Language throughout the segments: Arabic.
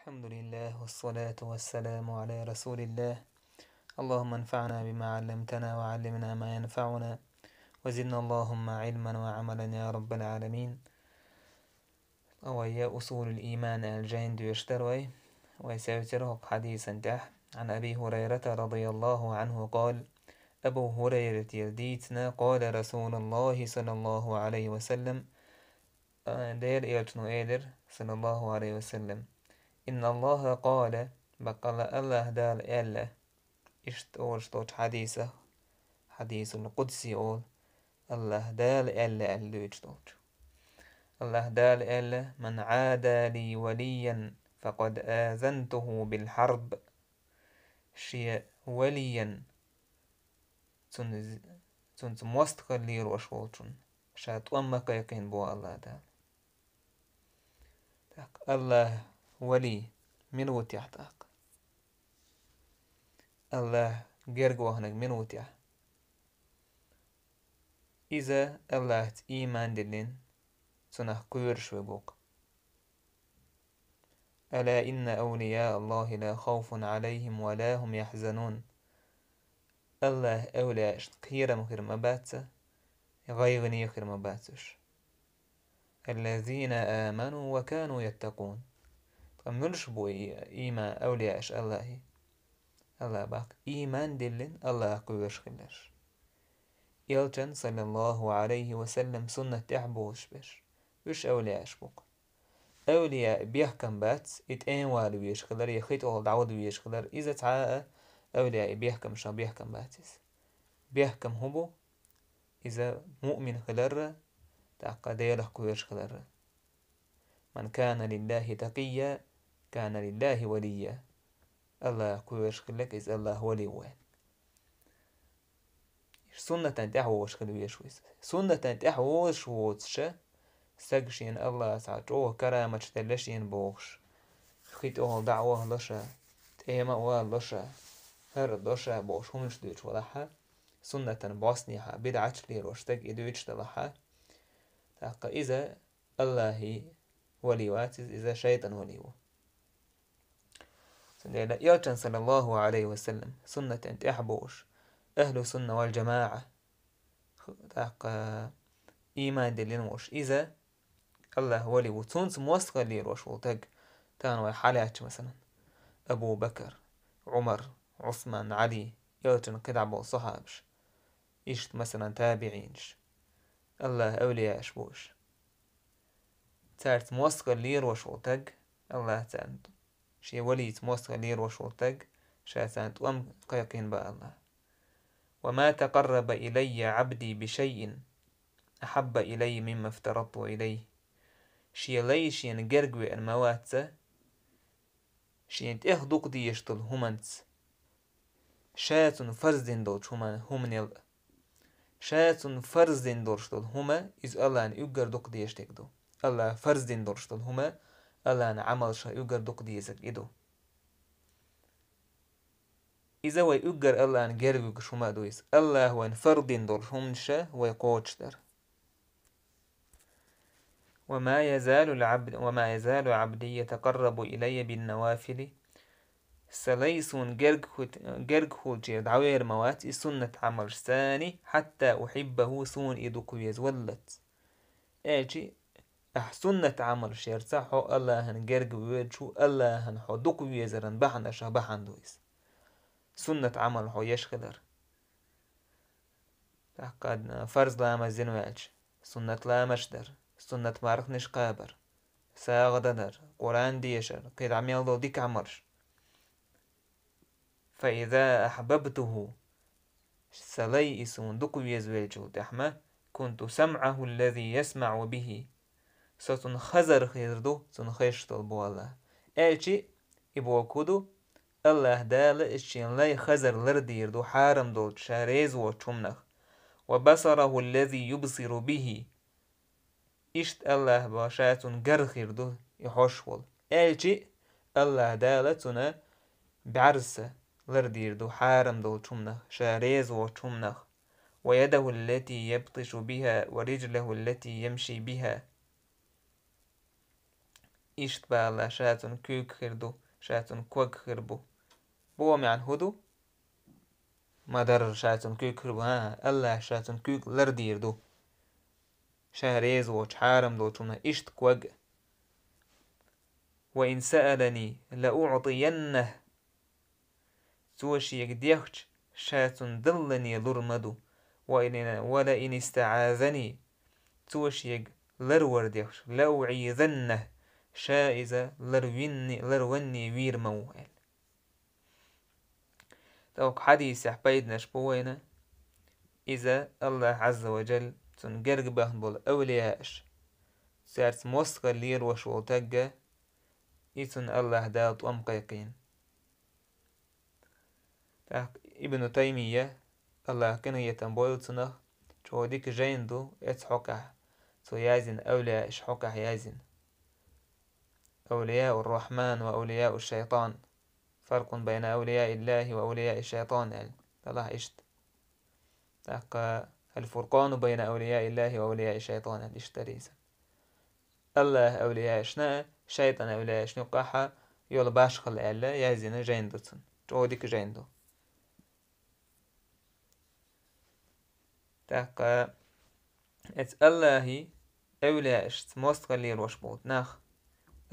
الحمد لله والصلاة والسلام على رسول الله. اللهم انفعنا بما علمتنا وعلمنا ما ينفعنا وزدنا اللهم علما وعملا يا رب العالمين. ويا أصول الإيمان الجين يشتروي ويسيرتره حديثا تح عن أبي هريرة رضي الله عنه قال: أبو هريرة يرديتنا قال رسول الله صلى الله عليه وسلم دير إيرتنو إيدر صلى الله عليه وسلم: إن الله قال بقال الله دال إلا اشتوش حديثه حديث القدسي أول الله دال إلا اللوجتوش الله دال إلا من عادى لي وليا فقد آذنته بالحرب شيء وليا تنز مستقل لي روشولتون شات أمك يقين بو الله دال الله ولي من وتيحتاق الله جرجو هناك من وتيح إذا الله إيمان دلين سنه كورش وبوك ألا إن أولياء الله لا خوف عليهم ولا هم يحزنون. الله أولياء خير مخير مباتة غيغني خير مباتش الذين آمنوا وكانوا يتقون. منش بو إيمان أولياء الله الله باك إيمان دلين الله كورش خلش يلجن صلى الله عليه وسلم سنة تحبوش بش وش أولياء شبوك أولياء بيحكم بات إتأين والو يشخلر يخيط أول دعوض ويشخلر إذا تعاء أولياء بيحكم شان بيحكم باتس بيحكم هبو إذا مؤمن خلر تعقى ديره كويش خلر من كان لله تقيا كان لله وليا. الله كويش خلك إذا الله ولي وين سنة تحوش خلويش ويس سنة تحوش ووتش سجشين الله سعجوه كرامة تلشين بوش خيت أول دعوه لشا تيما أول لشا هر لشا بوش همش دوش ولحا سنة بوسنيها بدعش لي روشتك إدوش تلحا تاقا إذا الله ولي واتز إذا شيطان ولي سنجيلا يلجن صلى الله عليه وسلم سنة تحبوش أهل السنة والجماعة تاقا إيمان دلين وش إذا الله ولي وتونس موثقة لي روشولتك تانو حالاتش مثلا أبو بكر عمر عثمان علي يلجن كدعبو صحابش إشت مثلا تابعينش الله أولياء شبوش تارت موثقة لي روشولتك الله تانت شي ولي موثقة لي روشولتك شاتانت وأم قيقين بقى الله وما تقرب إلي عبدي بشيء أحب إلي مما افترضت إليه شي ليشين جرجوي المواتة شين تأخدوك دي يشتل همانت شاتن فرزدين دولش همان يل شاتن فرزدين دولشتل هما إز الله أن يقر دوك دي يشتك دو الله فرزدين دولشتل هما الله أن عمل شا يقر دوك دي يسك إدو إذا ويقر الله أن جرجوي كشما دويس الله وان فردين دولش همنشا ويقوتش در وما يزال عبدي يتقرب إلي بالنوافل سليسون جرغ جير دعوير مواتي سنة عمل ثاني حتى أحبه سون إدوكو يزولت أجي سنة عمل شير صحو الله هن جرغ ويجو الله هن حدوكو يزرن بحن شبحن دويس سنة عمل حو يشخدر قد فرض لا مزين واج سنة لا مشدر سنة معرف نشقابر ساغدنر قرآن ديشر قيد عميل دو ديك عمرش فإذا أحببته سليئسون دكو يزويجو تحمى كنت سمعه الذي يسمع به ستن خزر خيردو سن خيشتل بو الله ألشي إبو كودو الله دال إشين لاي خزر لرديردو حارم دول شاريز وشمنخ وبصره الذي يبصر به إشت الله باشاتون جرخيردو يحوشول ألشي الله دالتنا بعرسة لرديردو حارم دول شمنخ شاريز وشمنخ ويده التي يبطش بها ورجله التي يمشي بها إشت بالله شاتون كوك خردو شاتون كوك خربو بوم يعني هدو ما در شاتون كوك خربو الله شاتون كوك لردير دو شهريز وش حارم دو تمنا إشت كوك وإن سألني لأعطينه توش يقديخش شاتون دلني لرمدو ولئن استعاذني توش يق لرورديخش لأعيذنه شائزة لروني وير موال توق حديث يحبيدنا شبوينا إذا الله عز وجل تنقرق بهم بول أولياءش سارت موسق اللير وشو تقى إذن الله دالت أمقيقين ابن تيمية الله كان يتنبويل تنخ شو ديك جيندو اتحقه تو يازن أولياء اشحقه يازن أولياء الرحمن وأولياء الشيطان فرق بين أولياء الله وأولياء الشيطان يعني الله إشت الفرقان بين أولياء الله وأولياء الشيطان الاشتريس الله أولياء شناء شيطان أولياء شنو قاحة يول باشخل ألا يازن جيندوتن شو ديك جيندو تاقا ات الله أولياء اشت موستغلي الوشبوت ناخ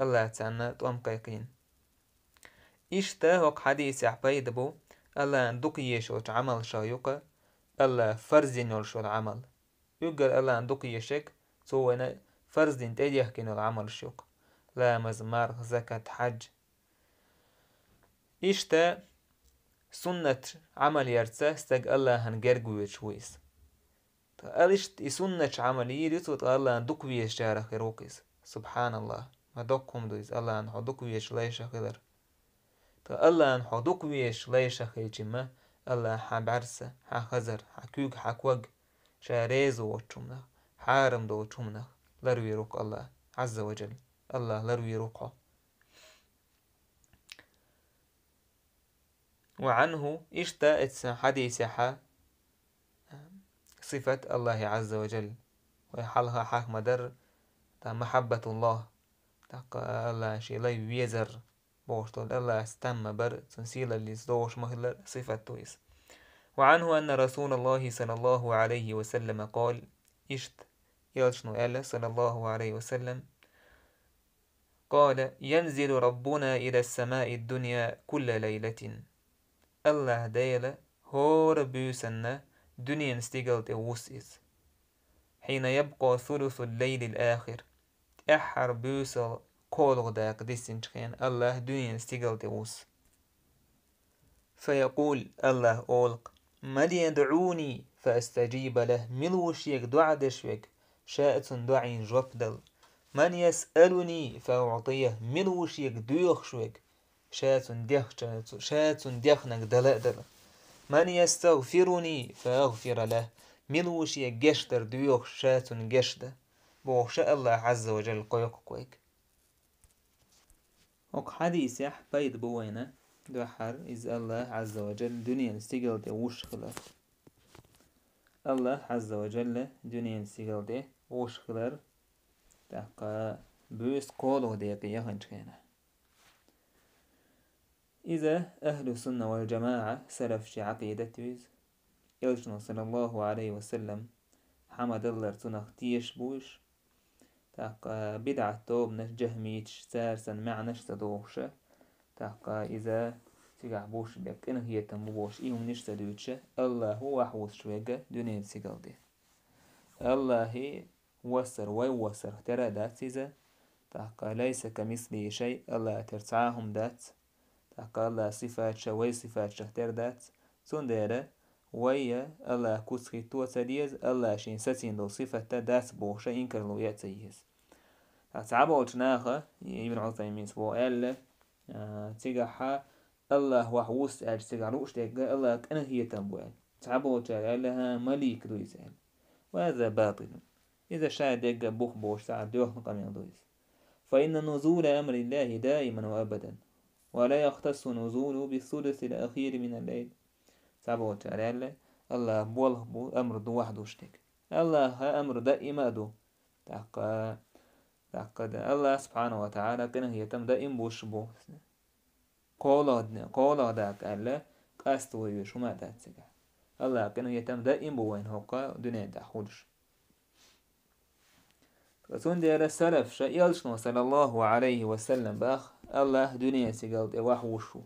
الله تعالى توام قيقين إشتا هوك حديث يحبيد بو الله اندوك يشوش عمل شايوكا الله فرزين يولشو العمل يقول الله اندوك يشك سوينا فرزين تيديه كينو العمل شوك لا مزمار زكاة حج إشتا سنة عمل يرتسا استق الله هنجرقو يشويس تقالشت سنة عمل يريتو الله اندوك ويش جارة خيروكيس سبحان الله ما دوكم دويس الله ان حدوك ويش ليش خير الله ان حدوك ويش ليش خيجما الله حبرسة حخزر حكوك حكوج شاريز وچمنا حارم دو چمنا لروي روك الله عز وجل الله لروي روكه وعنه اشتا حديث صفة الله عز وجل ويحلها حق مدر محبة الله الله شي لا يزر بوشتول الله استم بر تنسيل اللي زدوش مهل صفة تويس وعنه أن رسول الله صلى الله عليه وسلم قال إشت يلشنو ألا صلى الله عليه وسلم قال ينزل ربنا إلى السماء الدنيا كل ليلة الله ديلا هور بيسنا دنيا نستيقلت ووسئس حين يبقى ثلث الليل الآخر أحر بيسل كولغ داق ديسنشخين الله دنيا نستيقلت ووس فيقول الله أولق من يدعوني فأستجيب له ملوش يك دعدشوك شاءت دعين جوبدل من يسألني فأعطيه ملوش يك ديوخشوك شاءت ديخنك دلأدل من يستغفرني فأغفر له ملوش يك جشتر ديوخ شاءت جشده بوشاء الله عز وجل قيقوك وق حديث يح بيد بوينة دوحر إز الله عز وجل دنيا نستيقل دي وش خلر الله عز وجل دنيا نستيقل دي وش خلر تحقا بوس قولو دي قيهن شكينا إذا أهل السنة والجماعة سلف شي عقيدة ويز يلشنا صلى الله عليه وسلم حمد الله ارتنا اختيش بوش تحقا بدعة توب نجه ميتش سارسن معنش تدوخشة تحقا إذا تيجع بوش بك إنه هي تنبوش إيهم نشتا دوتشة الله هو حوث شويقة دونين سيقل دي الله هي وسر ويوسر ترى دات إذا تحقا ليس كمثله شيء الله ترتعاهم دات تحقا الله صفات شوي صفات شهتر دات سندرة ويا الله كسخي توسا ديز الله شين ستين دو صفة دات بوشة إنكر لو يأتيز تعبوا الجناخة ابن عثيمين سبو قال تيجا الله وحوس تيجا روش تيجا الله كأنه هي تنبوال تعبوا قال لها مليك دويزان وهذا باطل إذا شاء ديجا بوخ بوش ساعد دوخ مقام دويز فإن نزول أمر الله دائما وأبدا ولا يختص نزوله بالثلث الأخير من الليل تعبوا قال الله بوله بو أمر دو وحدوش تيجا الله ها أمر دائما دو تحقا تاقد الله سبحانه وتعالى قنه يتم دا إن بوش بو قولا داك ألا قاستوي شو ما تاتسك الله قنه يتم دا إن بو وين هوقا دنيا دا خودش رسول ديال السلف شا يلشنو صلى الله عليه وسلم باخ الله دنيا سيقال دي واح وشو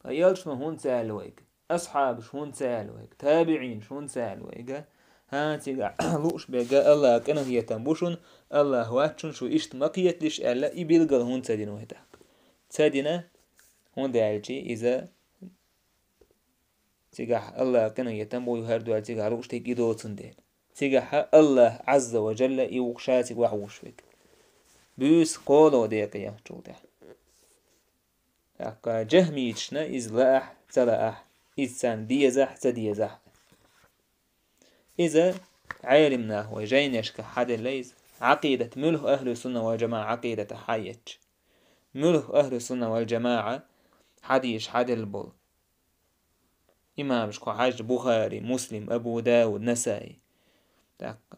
يلشنو هون سالويك أصحاب شون سالويك تابعين شون سالويك ها تيقع لوش بيقى الله كأنه يتنبوشن الله واتشن شو إشت مقيت ليش ألا إبيلقل هون تادين ويتاك تادينا هون دعالجي إذا تيقع الله كأنه يتنبو يهردو تيقع لوش تيقي دوتن دين تيقع الله عز وجل يوقشاتك وحوش فيك بيس قولو ديك يحجو ده أكا جهميتشنا إذ لأح تلأح إذ سان ديزح تديزح إذا علمناه وجينشك حد الليز عقيدة مله أهل السنة والجماعة عقيدة حيج مله أهل السنة والجماعة حديش حد البول إمام شكو حج بخاري مسلم أبو داود نسائي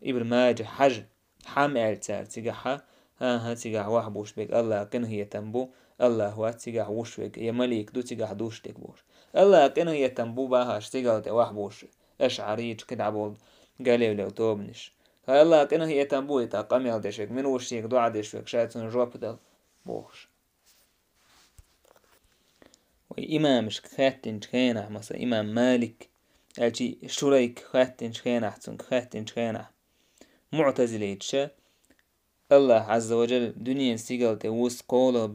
ابن ماجه حج حامل تار تيجاها ها تيجاه وحبوش بيك الله كن هي تنبو الله هو تيجاه وش بيك يا مليك دو تيجاه دوش تكبوش الله كن هي تنبو باهاش تيجاه وحبوش أشعريج كده عبود قالوا لو توبنش الله كن هي تنبو يتقام يالدشك من وشيك دو عدشك شاتون جواب دل بوش وإمامش خاتن خينه مثلا إمام مالك أجي شريك خاتن خينه تون خاتن خينه معتزليتش الله عز وجل دنيا سيقلت وس قوله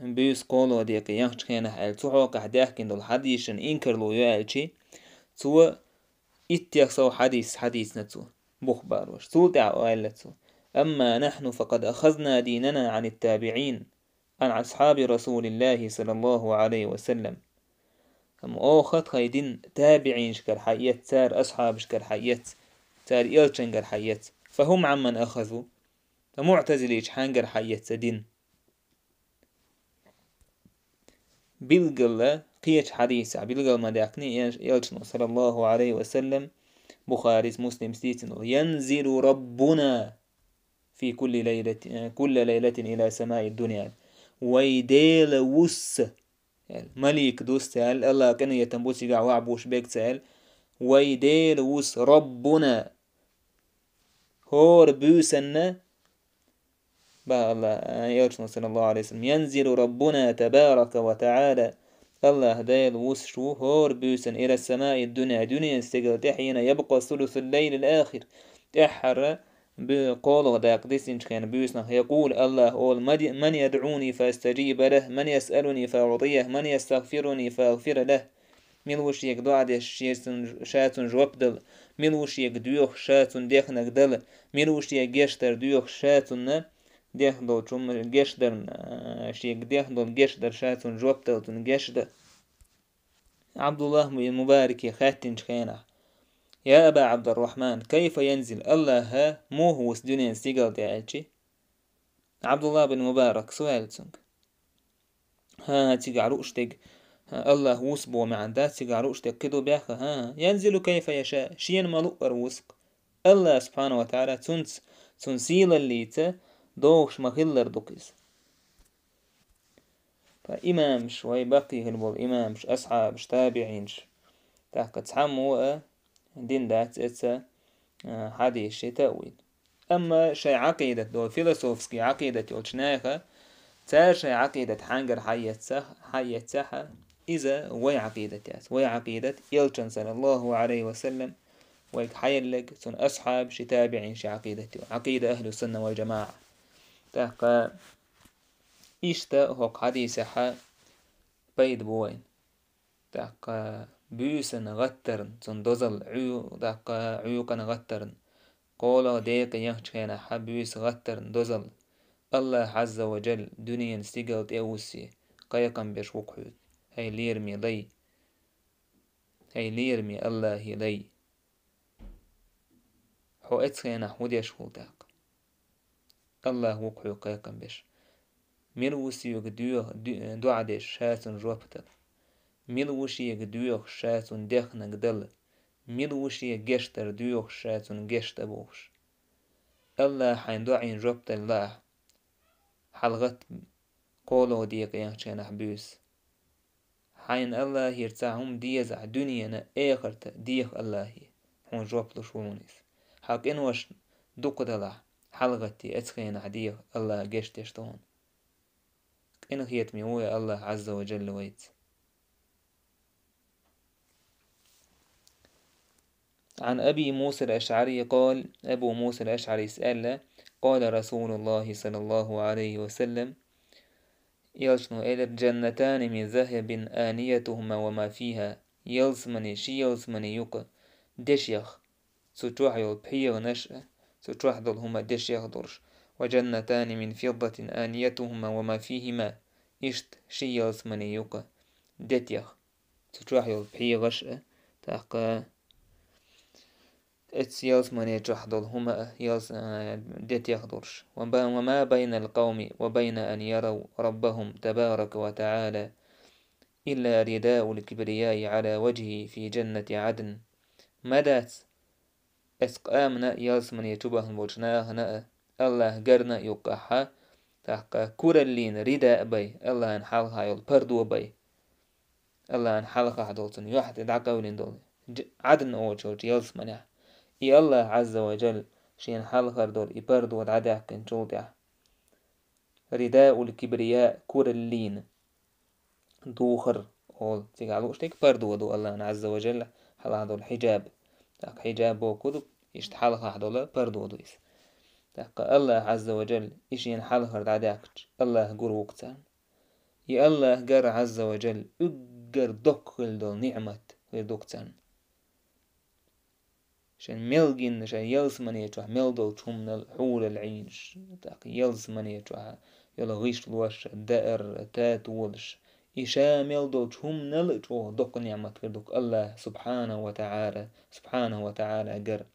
بيس قوله ديك يخش خينه التحوق حداكين دول حديثن إنكر لو يالشي تو اتيخسو حديث نتو بخبار وش تولتع وقالتو أما نحن فقد أخذنا ديننا عن التابعين عن أصحاب رسول الله صلى الله عليه وسلم أم أخذ خيدين تابعين شكر حيات تار أصحاب شكر حيات تار إلشن شكر حيات فهم عمن أخذوا فمعتزليش حانقر حيات دين بلغل قيش حديثة بلغل مداقني إلشن صلى الله عليه وسلم بخاري مسلم ستيتن ينزل ربنا في كل ليلة إلى سماء الدنيا ويديل وس ملك دوس سأل الله كان يتنبوسي قاع وعبوش بيك سأل ويديل وس ربنا هور بوسنا با الله يرشنا صلى الله عليه وسلم ينزل ربنا تبارك وتعالى الله ديل وس شو هور بوسن إلى السماء الدنيا دنيا استقل حين يبقى ثلث الليل الآخر تحر بقوله داق ديسين كان بيسنا يقول الله أول من يدعوني فاستجيب له من يسألني فأعطيه من يستغفرني فأغفر له من وش يقدع دي شاتن جواب دل من وش يقدوخ شاتن ديخنك دل من وش يقشتر دوخ شاتن ديخدو چوم قشتر شيك ديخدو قشتر شاتن جواب دل تن قشتر عبد الله المبارك خاتن شخينه يا أبا عبد الرحمن كيف ينزل الله ها مو هو دنيا سيقل ديالشي عبد الله بن مبارك سؤال تسنك ها تيقعرو اشتق الله وسبو معندات تيقعرو اشتق كدو بياخا ها ينزل كيف يشاء شين ملؤر وسق الله سبحانه وتعالى تنسيل الليتا دوش مخلر دوكيز فإمام شوي بقي هلبول إمام أصحاب تابعينش تاقت تحمو دين دات اتسا حديث شي تأويل أما شي عقيدة دو فيلسوفسكي عقيدة يوشناخة تار شي عقيدة حنقر حية ساحة إذا وي عقيدة يلشن صلى الله عليه وسلم ويك حيلق سن أصحاب شي تابعين شي عقيدة أهل السنة والجماعة تاقا إشتا هوك حديث حا بيد بوين تاقا بيسن غترن تندزل عيوكن غترن قولا ديك يخشينا حبيس غترن دزل الله عز وجل دنيا سيقل تأوسي قيقن بيش وقحوت هاي ليرمي الله لي حو اتخينا حوديش هولتاق الله وقحو قيقن بيش ميروسي يقدوه دعدش شاتن جوابتل ميلوشي دوخ شاتون دخنك دل ميلوشي جشتر دوخ شاتون جشت بوش الله حين دعين جبت الله حلغت قولو ديك ينشان حبوس حين الله يرتعهم ديزع دنيا آخرت ديخ الله هون جواب لشونيس حق إنوش دوق دلع حلغتي أتخين عديخ الله جشتشتون إن خيت ميوية الله عز وجل ويت. عن أبي موسى الأشعري قال أبو موسى الأشعري سأل قال رسول الله صلى الله عليه وسلم يلشنو إلى جنتان من ذهب آنيتهما وما فيها يلزمني شي يلزمني يوق دشيخ ستروح يلبحي نشأ ستروح هما دشيخ درش وجنتان من فضة آنيتهما وما فيهما إشت شي يلزمني يوق دتيخ ستروح يلبحي غشأ تاقا اتس يلزمني تحضل هما ديت يخضرش وما بين القوم وبين أن يروا ربهم تبارك وتعالى إلا رداء الكبرياء على وجهه في جنة عدن مدات اسقامنا يلزمني تبه بوجناه الله قرنا يقحا تحقا كورلين رداء بي الله انحالها يلبردو بي الله انحالها دولتن يوحد دعقاولين دول عدن اوجوج يلزمني إي الله عز وجل شين حلخر دول إبردو العداء كنشودع رداء الكبرياء كورلين دوخر أول تيقالوش تيك بردو دو الله عز وجل حلها دول حجاب تاق حجاب وكذب يشت حلخر دول بردو دو إس تاق الله عز وجل إشين حلخر العداء الله قروكتان إي الله قر عز وجل أقر دقل دول نعمة دوكتان شان ملجن شان يلزمني يتوح ملدو تشومنا الحور العين تاق يلزمني يتوح يلا غيش لوش دائر تات ولش إشا ملدو تشومنا لتوح دق نعمة دوك الله سبحانه وتعالى قر